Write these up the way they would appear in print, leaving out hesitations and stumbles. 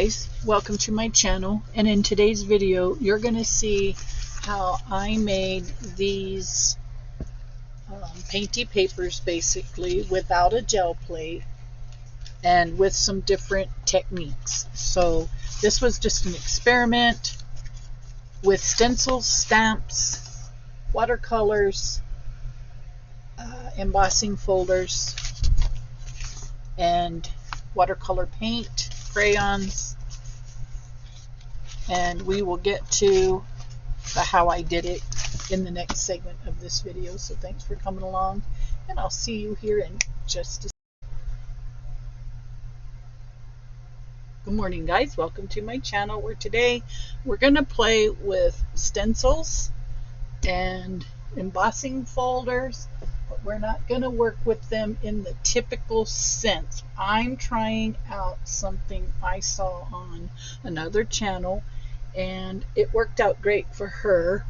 guys, welcome to my channel, and in today's video you're going to see how I made these painty papers basically without a gel plate and with some different techniques. So this was just an experiment with stencils, stamps, watercolors, embossing folders, and watercolor paint, crayons, and we will get to the how I did it in the next segment of this video. So thanks for coming along, and I'll see you here in just a second. Good morning, guys, welcome to my channel, where today we're going to play with stencils and embossing folders, but we're not going to work with them in the typical sense. I'm trying out something I saw on another channel and it worked out great for her,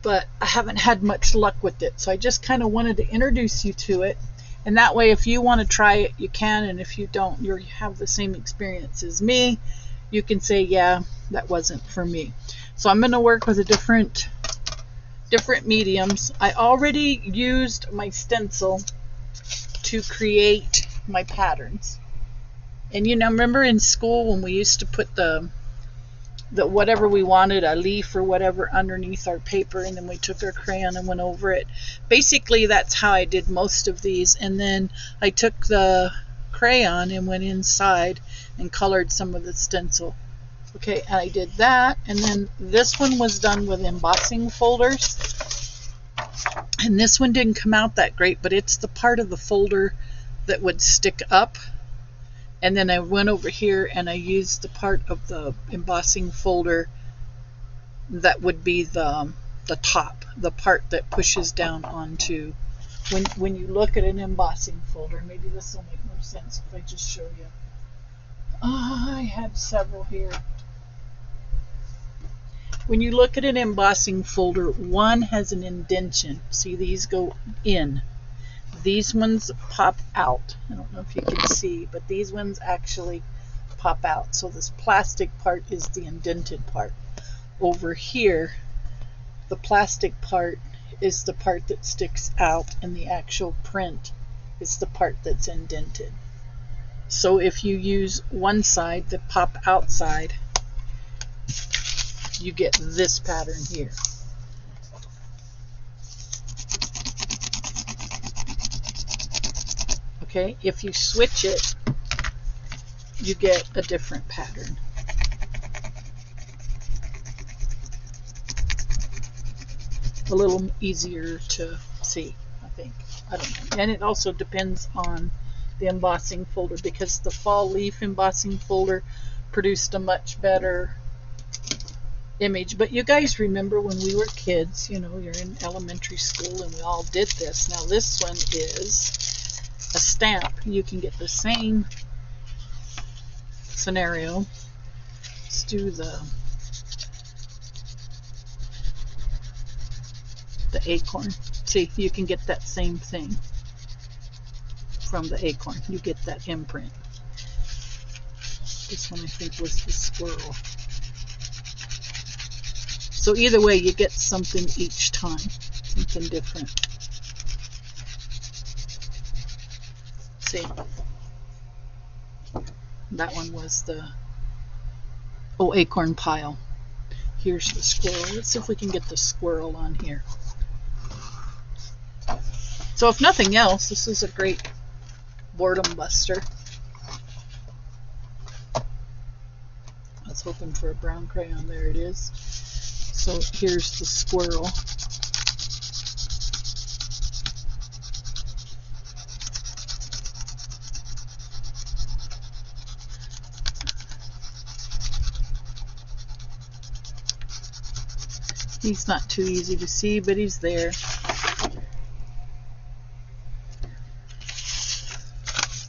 but I haven't had much luck with it, so I just kind of wanted to introduce you to it, and that way if you want to try it you can, and if you don't, you have the same experience as me, you can say, yeah, that wasn't for me. So I'm going to work with a different mediums. I already used my stencil to create my patterns, and you know, remember in school when we used to put the whatever we wanted, a leaf or whatever, underneath our paper, and then we took our crayon and went over it. Basically that's how I did most of these, and then I took the crayon and went inside and colored some of the stencil. Okay, and I did that, and then this one was done with embossing folders, and this one didn't come out that great, but it's the part of the folder that would stick up, and then I went over here and I used the part of the embossing folder that would be the top, the part that pushes down onto, when you look at an embossing folder, maybe this will make more sense if I just show you. I had several here. When you look at an embossing folder, one has an indentation. See, these go in. These ones pop out. I don't know if you can see, but these ones actually pop out. So this plastic part is the indented part. Over here, the plastic part is the part that sticks out, and the actual print is the part that's indented. So if you use one side, the pop outside, you get this pattern here. Okay, if you switch it, you get a different pattern. A little easier to see, I think. I don't know. And it also depends on the embossing folder, because the fall leaf embossing folder produced a much better image. But you guys remember when we were kids, you know, you're in elementary school and we all did this. Now this one is a stamp. You can get the same scenario. Let's do the acorn. See, you can get that same thing from the acorn. You get that imprint. This one I think was the squirrel. So either way, you get something each time, something different. See, that one was the acorn pile. Here's the squirrel. Let's see if we can get the squirrel on here. So if nothing else, this is a great boredom buster. I was hoping for a brown crayon. There it is. So here's the squirrel. He's not too easy to see, but he's there.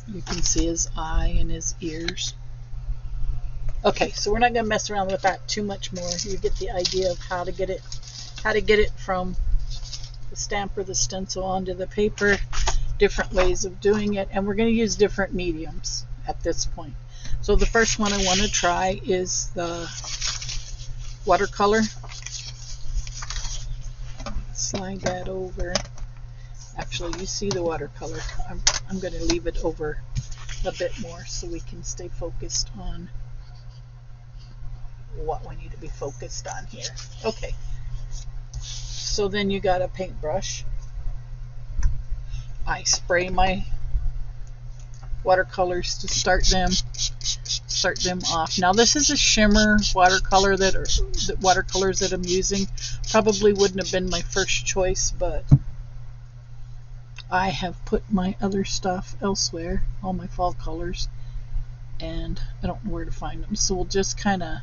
You can see his eye and his ears. Okay, so we're not going to mess around with that too much more. You get the idea of how to get it from the stamp or the stencil onto the paper. Different ways of doing it, and we're going to use different mediums at this point. So the first one I want to try is the watercolor. Slide that over. Actually, you see the watercolor. I'm going to leave it over a bit more so we can stay focused on what we need to be focused on here. Okay. So then you got a paintbrush. I spray my watercolors to start them off. Now this is a shimmer watercolor the watercolors that I'm using. Probably wouldn't have been my first choice, but I have put my other stuff elsewhere, all my fall colors, and I don't know where to find them. So we'll just kind of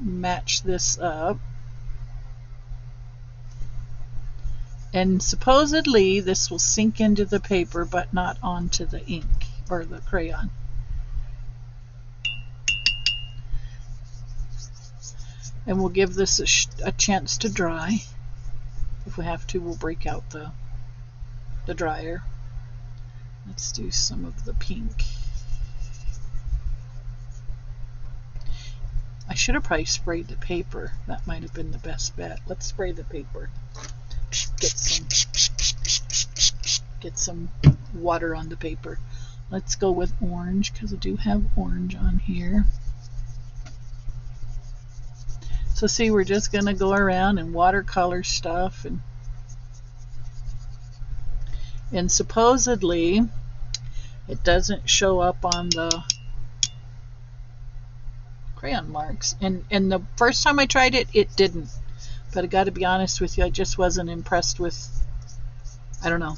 match this up. And supposedly this will sink into the paper but not onto the ink or the crayon. And we'll give this a chance to dry. If we have to, we'll break out the dryer. Let's do some of the pink. I should have probably sprayed the paper. That might have been the best bet. Let's spray the paper. Get some water on the paper. Let's go with orange because I do have orange on here. So see, we're just going to go around and watercolor stuff, and supposedly it doesn't show up on the crayon marks. And the first time I tried it, it didn't. But I got to be honest with you, I just wasn't impressed with, I don't know.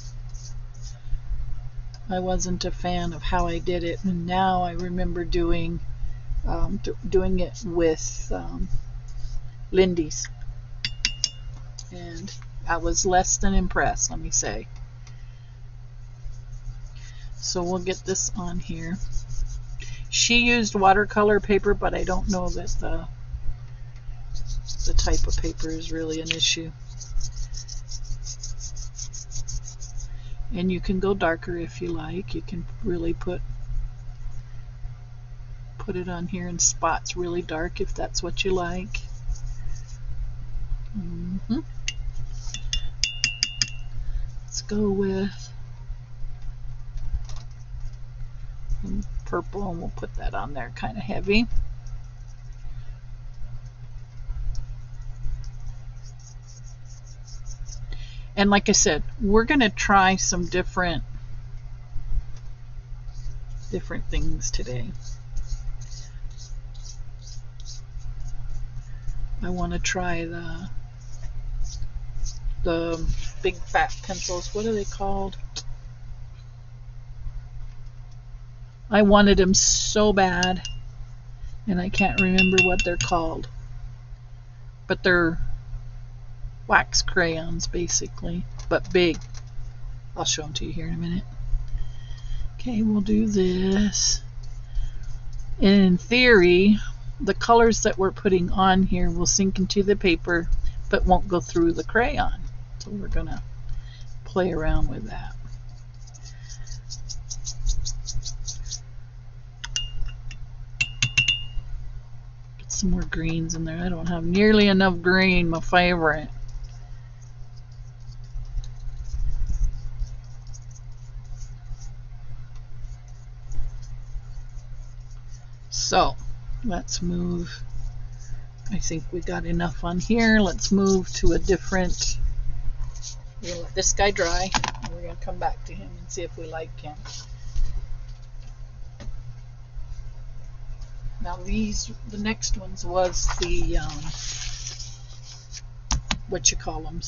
I wasn't a fan of how I did it. And now I remember doing it with Lindy's. And I was less than impressed, let me say. So we'll get this on here. She used watercolor paper, but I don't know that the type of paper is really an issue. And you can go darker if you like. You can really put it on here in spots really dark if that's what you like. Let's go with some purple, and we'll put that on there kind of heavy. And like I said, we're going to try some different things today. I want to try the big fat pencils. What are they called? I wanted them so bad, and I can't remember what they're called. But they're wax crayons basically, but big. I'll show them to you here in a minute. Okay, we'll do this. And in theory, the colors that we're putting on here will sink into the paper but won't go through the crayon. So we're gonna play around with that. Get some more greens in there. I don't have nearly enough green, my favorite. So let's move. I think we got enough on here. Let's move to a different. We're gonna let this guy dry, and we're gonna come back to him and see if we like him. Now the next ones was the what you call them,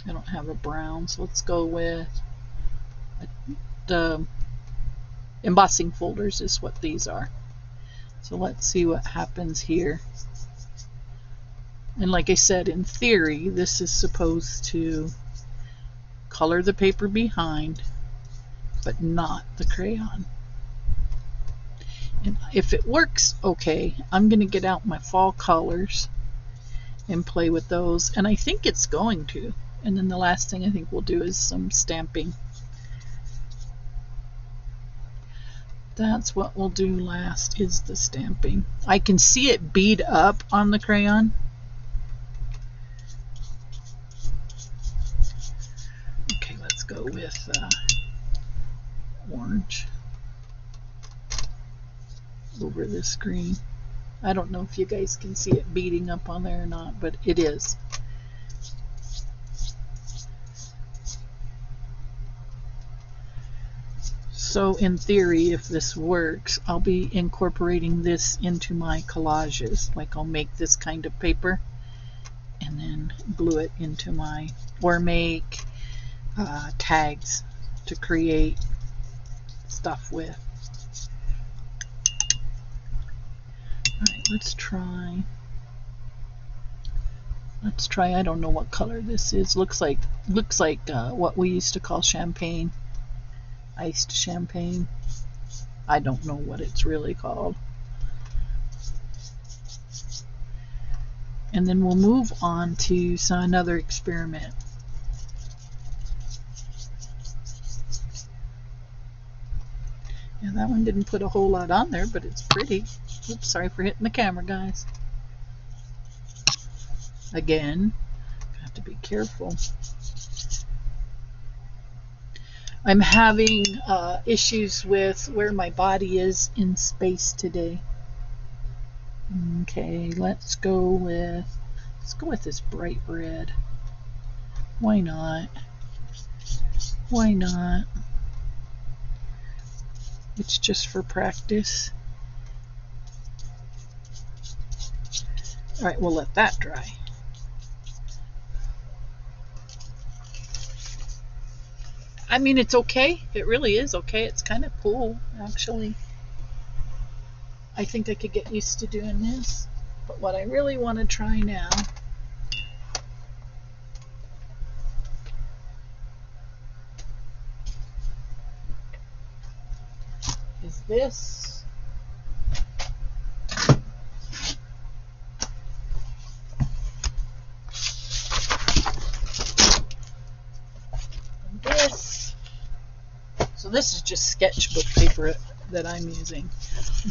I don't have a brown, so let's go with the embossing folders is what these are. So let's see what happens here. And like I said, in theory, this is supposed to color the paper behind, but not the crayon. And if it works okay, I'm going to get out my fall colors and play with those, and I think it's going to. And then the last thing I think we'll do is some stamping. That's what we'll do last, is the stamping. I can see it bead up on the crayon. Okay, let's go with orange over this green. I don't know if you guys can see it beading up on there or not, but it is. So in theory, if this works, I'll be incorporating this into my collages. Like I'll make this kind of paper and then glue it into my, or make tags to create stuff with. Alright, let's try, I don't know what color this is. Looks like what we used to call champagne. Iced champagne. I don't know what it's really called. And then we'll move on to another experiment. Yeah, that one didn't put a whole lot on there, but it's pretty. Oops, sorry for hitting the camera, guys. Again, have to be careful. I'm having issues with where my body is in space today. Okay, let's go with this bright red. Why not? Why not? It's just for practice. All right, we'll let that dry. I mean, it's okay. It really is okay. It's kind of cool, actually. I think I could get used to doing this. But what I really want to try now is this. And this. So this is just sketchbook paper that I'm using.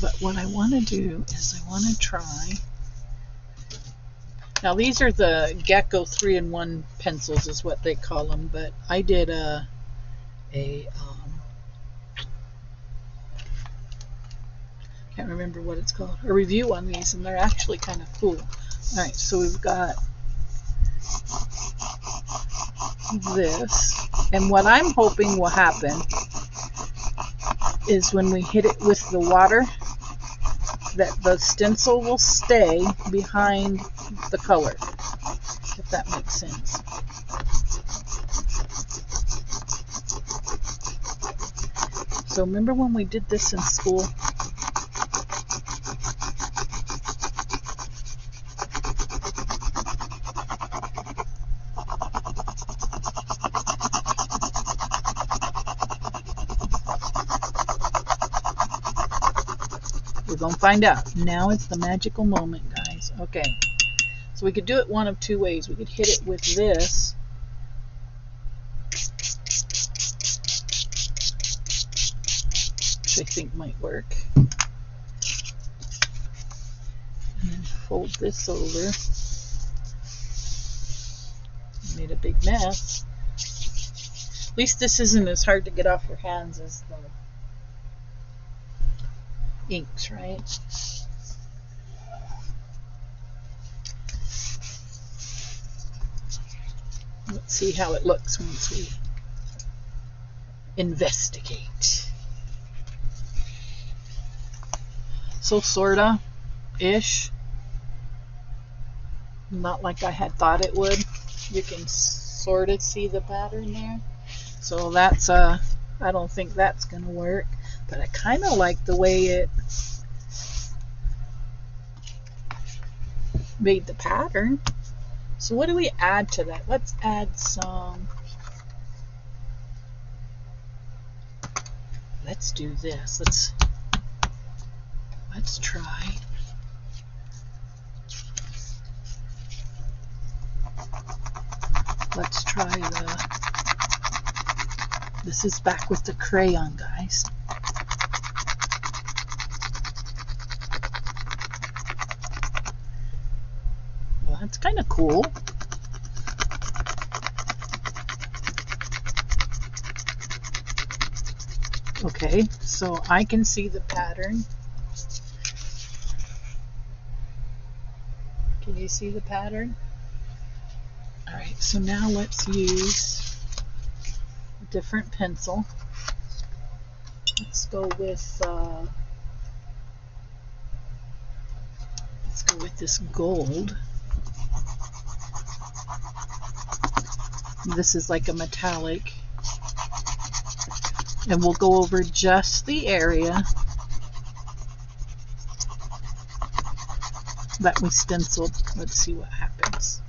But what I want to do is I want to try. Now these are the Gecko 3-in-1 pencils is what they call them, but I did can't remember what it's called, a review on these, and they're actually kind of cool. Alright, so we've got this, and what I'm hoping will happen is when we hit it with the water, that the stencil will stay behind the color, if that makes sense. So remember when we did this in school? We're going to find out. Now it's the magical moment, guys. Okay. So we could do it one of two ways. We could hit it with this. Which I think might work. And then fold this over. Made a big mess. At least this isn't as hard to get off your hands as the inks, right? Let's see how it looks once we investigate. So sorta ish. Not like I had thought it would. You can sort of see the pattern there. So that's I don't think that's gonna work, but I kind of like the way it made the pattern. So what do we add to that? Let's add some. Let's do this. Let's try. let's try this is back with the crayon, guys. Well, that's kind of cool. Okay, so I can see the pattern. Can you see the pattern? All right, so now let's use a different pencil. Let's go with this gold. This is like a metallic. And we'll go over just the area that we stenciled. Let's see what happens.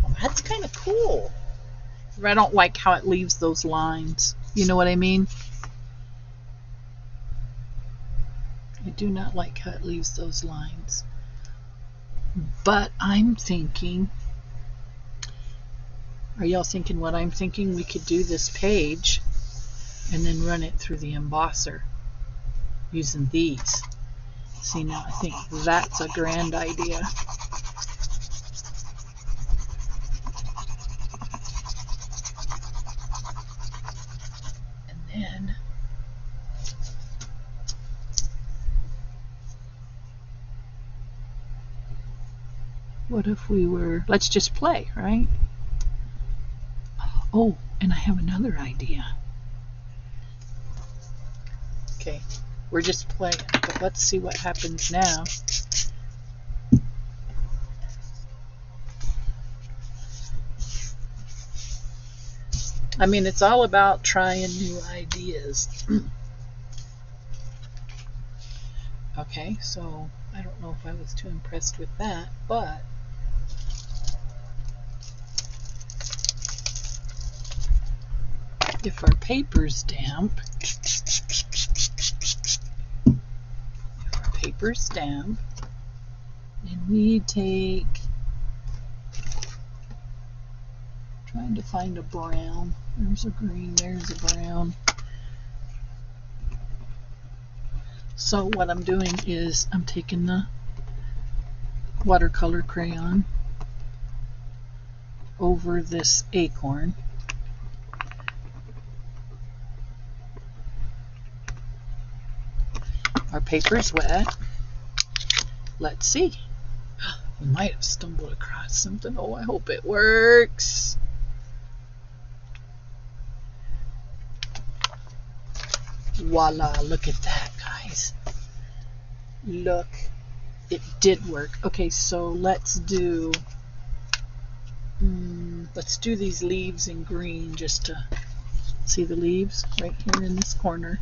Well, that's kind of cool. I don't like how it leaves those lines. You know what I mean? I do not like how it leaves those lines. But I'm thinking, are y'all thinking what I'm thinking? We could do this page and then run it through the embosser using these. See, now I think that's a grand idea. And then what if we were, let's just play, right? Oh, and I have another idea. Okay, we're just playing, but let's see what happens now. I mean, it's all about trying new ideas. Okay, so I don't know if I was too impressed with that, but if our paper's damp, and we take, trying to find a brown, there's a green, there's a brown. So what I'm doing is I'm taking the watercolor crayon over this acorn. Our paper's wet. Let's see. We might have stumbled across something. Oh, I hope it works. Voila, look at that, guys. Look, it did work. Okay, so let's do these leaves in green just to see the leaves right here in this corner.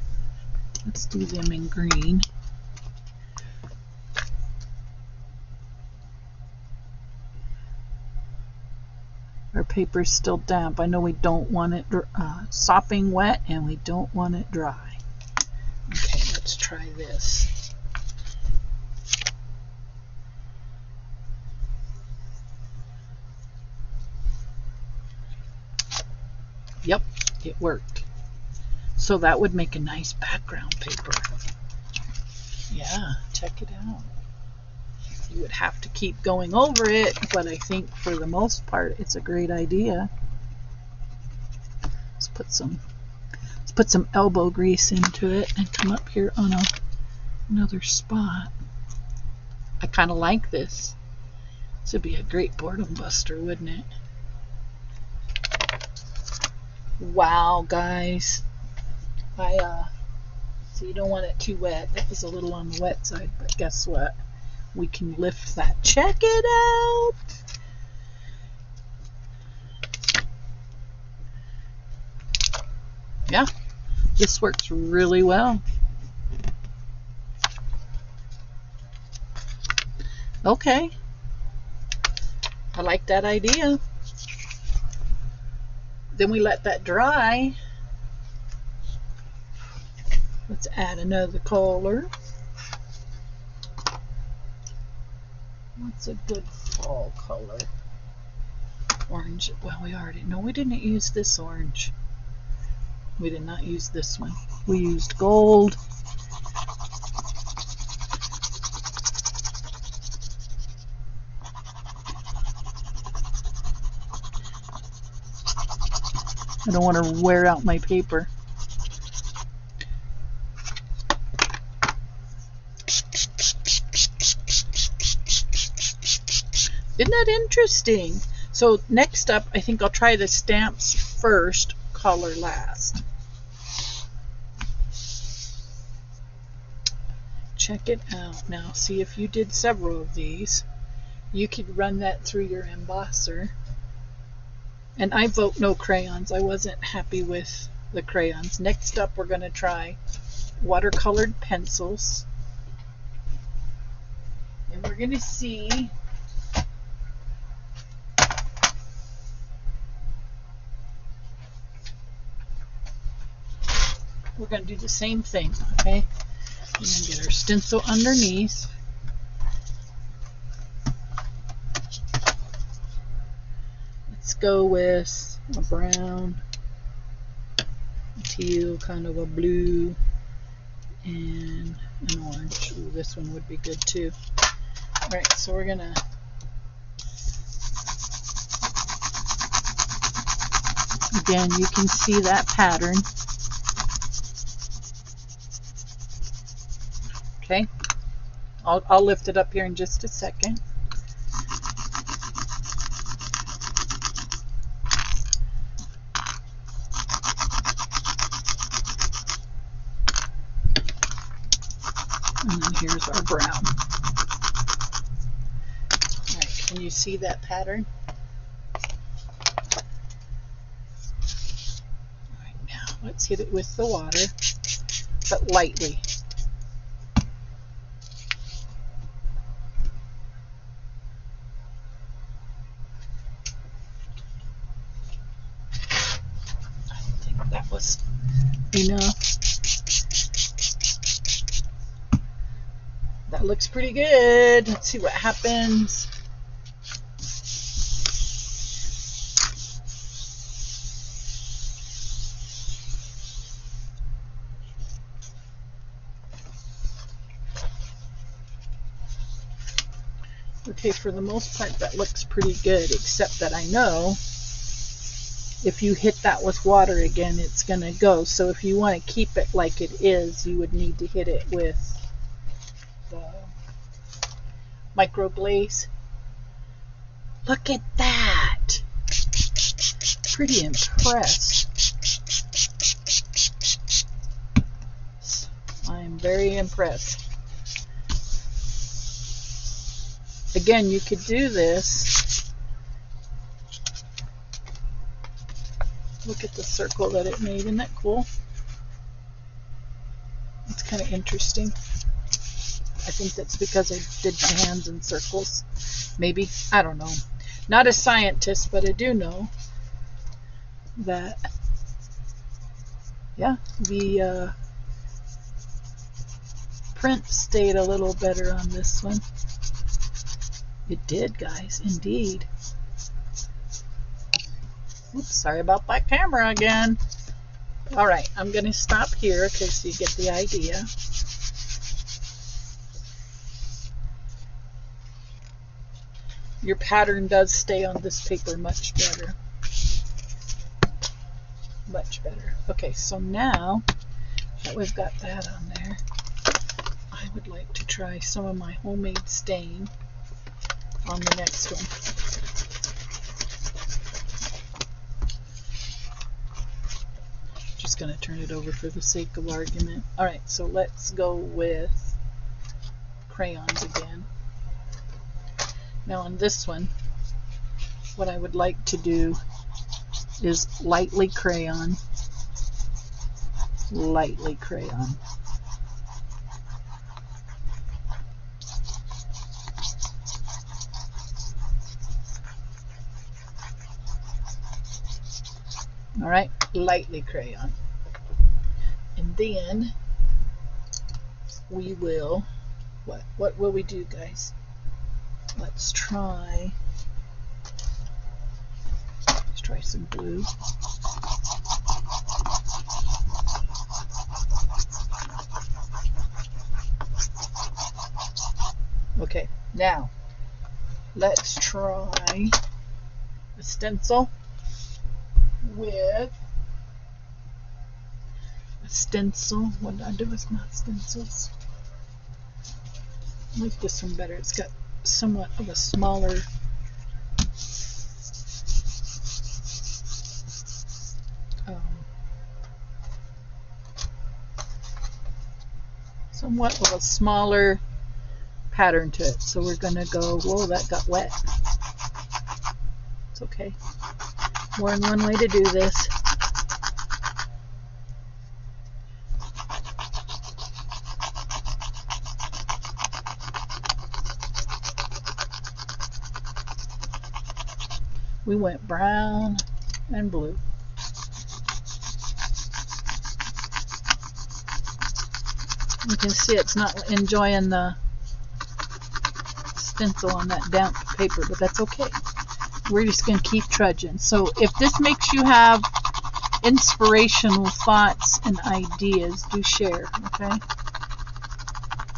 Let's do them in green. Our paper's still damp. I know we don't want it sopping wet, and we don't want it dry. Okay, let's try this. Yep, it worked. So that would make a nice background paper. Yeah, check it out. You would have to keep going over it, but I think for the most part it's a great idea. Let's put some elbow grease into it and come up here on another spot. I kind of like this. This would be a great boredom buster, wouldn't it? Wow, guys. So you don't want it too wet. That was a little on the wet side, but guess what? We can lift that. Check it out. Yeah, this works really well. Okay. I like that idea. Then we let that dry. Let's add another color. What's a good fall color? Orange. Well, we already know we didn't use this orange. We did not use this one. We used gold. I don't want to wear out my paper. Isn't that interesting? So next up, I think I'll try the stamps first, color last. Check it out now. See, if you did several of these, you could run that through your embosser. And I vote no crayons. I wasn't happy with the crayons. Next up, we're going to try watercolored pencils. And we're going to see we're going to do the same thing, okay? We're going to get our stencil underneath. Let's go with a brown, a teal, kind of a blue, and an orange. Ooh, this one would be good too. Alright, so we're going to again, you can see that pattern. Okay, I'll lift it up here in just a second. And then here's our brown. All right, can you see that pattern? All right, now let's hit it with the water, but lightly. That was enough. That looks pretty good. Let's see what happens. Okay, for the most part that looks pretty good, except that I know if you hit that with water again, it's going to go. So if you want to keep it like it is, you would need to hit it with the micro glaze. Look at that! Pretty impressed. I'm very impressed. Again, you could do this. Look at the circle that it made. Isn't that cool? It's kind of interesting. I think that's because I did my hands in circles. Maybe. I don't know. Not a scientist, but I do know that, yeah, the print stayed a little better on this one. It did, guys, indeed. Oops, sorry about that camera again. All right, I'm going to stop here because you get the idea. Your pattern does stay on this paper much better. Much better. Okay, so now that we've got that on there, I would like to try some of my homemade stain on the next one. Just going to turn it over for the sake of argument. Alright, so let's go with crayons again. Now on this one, what I would like to do is lightly crayon. Lightly crayon. All right, lightly crayon. And then we will, what will we do, guys? Let's try some blue. Okay, now let's try a stencil with a stencil. What did I do with my stencils? I like this one better. It's got somewhat of a smaller pattern to it. So we're gonna go, whoa, that got wet. It's okay. More than one way to do this. We went brown and blue. You can see it's not enjoying the stencil on that damp paper, but that's okay. We're just going to keep trudging. So if this makes you have inspirational thoughts and ideas, do share, okay?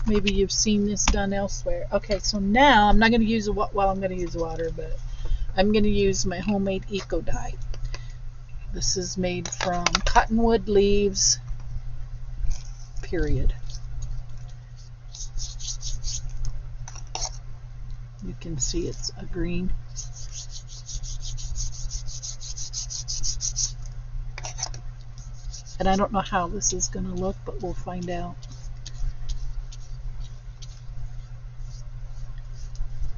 Maybe you've seen this done elsewhere. Okay, so now I'm not going to use I'm going to use water, but I'm going to use my homemade eco dye. This is made from cottonwood leaves, period. You can see it's a green. And I don't know how this is going to look, but we'll find out.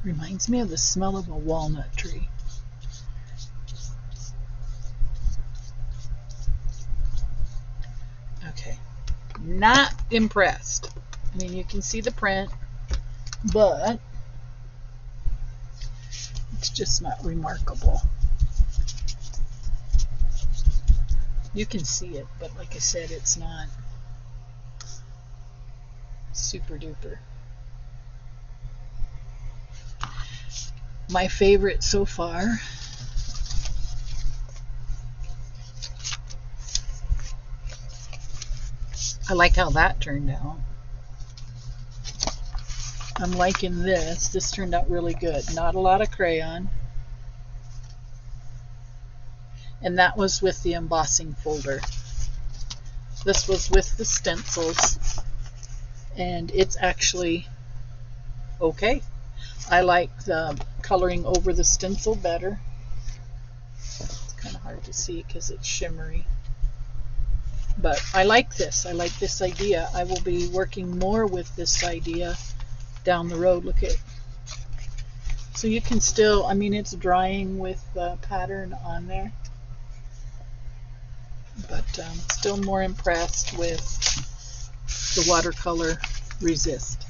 Reminds me of the smell of a walnut tree. Okay, not impressed. I mean, you can see the print, but it's just not remarkable. You can see it, but like I said, it's not super duper. My favorite so far I like how that turned out. I'm liking this. This turned out really good. Not a lot of crayon. And that was with the embossing folder. This was with the stencils. And it's actually okay. I like the coloring over the stencil better. It's kind of hard to see because it's shimmery. But I like this. I like this idea. I will be working more with this idea down the road. Look at, so you can still, I mean, it's drying with the pattern on there. But still more impressed with the watercolor resist.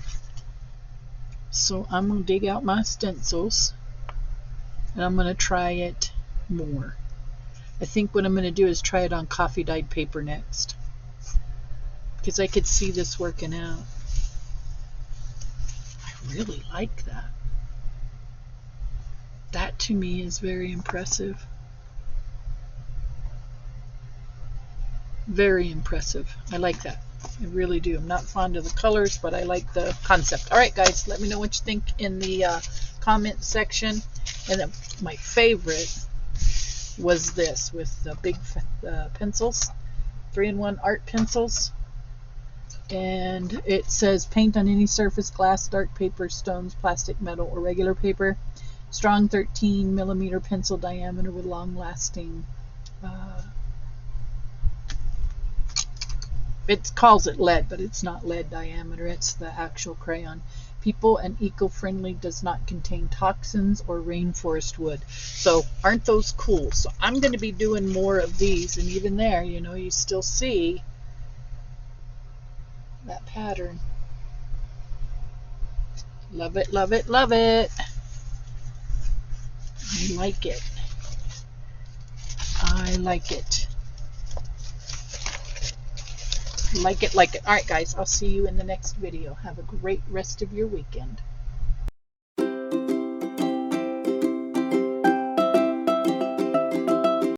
So I'm going to dig out my stencils and I'm going to try it more. I think what I'm going to do is try it on coffee dyed paper next, because I could see this working out. I really like that. That to me is very impressive. Very impressive. I like that. I really do. I'm not fond of the colors, but I like the concept. Alright guys, let me know what you think in the comment section. And then my favorite was this with the big pencils, 3-in-1 art pencils. And it says paint on any surface, glass, dark paper, stones, plastic, metal, or regular paper. Strong 13mm pencil diameter with long lasting it calls it lead, but it's not lead diameter, it's the actual crayon. People and eco-friendly, does not contain toxins or rainforest wood. So aren't those cool? So I'm going to be doing more of these, and even there, you know, you still see that pattern. Love it, love it, love it. I like it. I like it. Like it, like it. All right, guys, I'll see you in the next video. Have a great rest of your weekend.